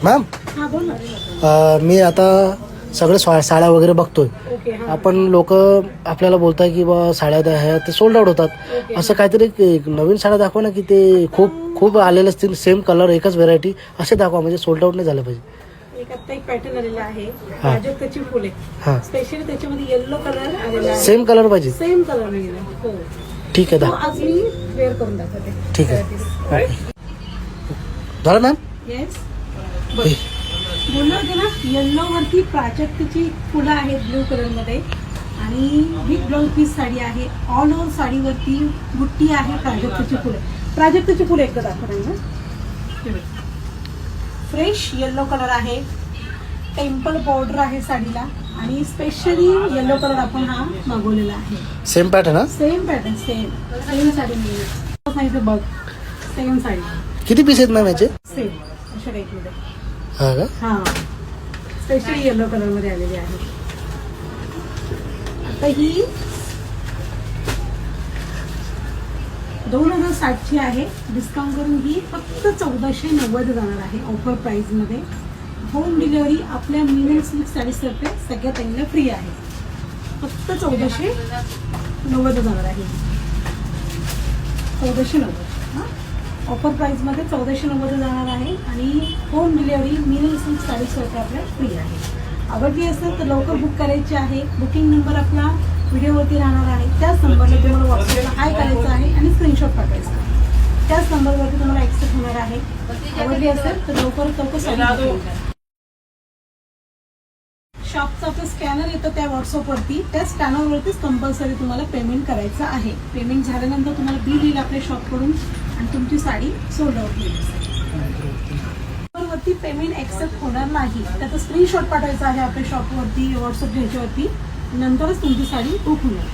Ma'am हा बोल ना. मी आता सगळे साड्या वगैरे बघतोय. ओके हा. आपण लोक आपल्याला बोलताय की बा साड्या द्या ह्या ते सोल्ड आउट होतात. ओके. असं काहीतरी एक नवीन साड्या दाखवा ना की ते खूप आलेले असतील, सेम कलर एकच व्हेरायटी असे दाखवा, म्हणजे सोल्ड आउट नाही झालं पाहिजे. एक आता एक पॅटर्न आलेला आहे प्राजक्ताची फुले. हां स्पेशली त्याच्यामध्ये येलो कलर आलेला आहे. सेम कलर पाहिजे. सेम कलर आलेला आहे. हो. ठीक आहे तो दा आज मी वेअर करून दाखवते. ठीक आहे. झालं मॅम. येस. बोललो होते ना येल्लो वरती प्राजक्ताची फुलं आहेत ब्ल्यू कलर मध्ये आणि विथ ब्लाउज पीस साडी आहे. ऑल ओव्हर साडीवरती बुट्टी आहे प्राजक्ताची फुले. प्राजक्ताची फुले एकदा दाखवणार. फ्रेश येल्लो कलर आहे. टेम्पल बॉर्डर आहे साडीला आणि स्पेशली येल्लो कलर आपण हा मागवलेला आहे. सेम पॅटर्न हा. सेम पॅटर्न सेम साडी मिळेल. बघ सेम साडी. किती पीस आहेत मॅम याचे? सेम अशा टाईपमध्ये. हा का? हा स्पेशली येलो कलर मध्ये आलेली आहे. आता ही 2060 आहे. डिस्काउंट करून ही फक्त 1490 जाणार आहे ऑफर प्राइस मध्ये. होम डिलिव्हरी आपल्या मिनिमम सिल्क साडीज तर्फे सगळ्या ताईंना फ्री आहे. फक्त 1490 जाणार आहे. 1490 हा ऑफर प्राइस मध्ये 1490 जाणार आहे आणि home delivery minimum silk sarees तर्फे आपल्याला फ्री आहे. आवडली असेल तर लवकर बुक करायची आहे. बुकिंग नंबर आपला व्हिडिओवरती राहणार आहे. त्याच नंबरला तुम्हाला व्हॉट्सअपला हाय करायचं आहे आणि स्क्रीनशॉट पाठवायचा आहे. त्याच नंबरवरती तुम्हाला ॲक्सेस होणार आहे. आवडली असेल तर लवकर शॉपचा आपलं स्कॅनर येतं त्या व्हॉट्सअपवरती. त्या स्कॅनरवरतीच कंपल्सरी तुम्हाला पेमेंट करायचं आहे. पेमेंट झाल्यानंतर तुम्हाला बिल येईल आपल्या शॉपकडून आणि तुमची साडी सोल्ड आउट होईल. वरती पेमेंट ॲक्सेप्ट होणार नाही. त्याचा स्क्रीनशॉट पाठवायचा आहे आपल्या शॉपवरती व्हॉट्सअप ह्याच्यावरती. नंतरच तुमची साडी बुक होणार.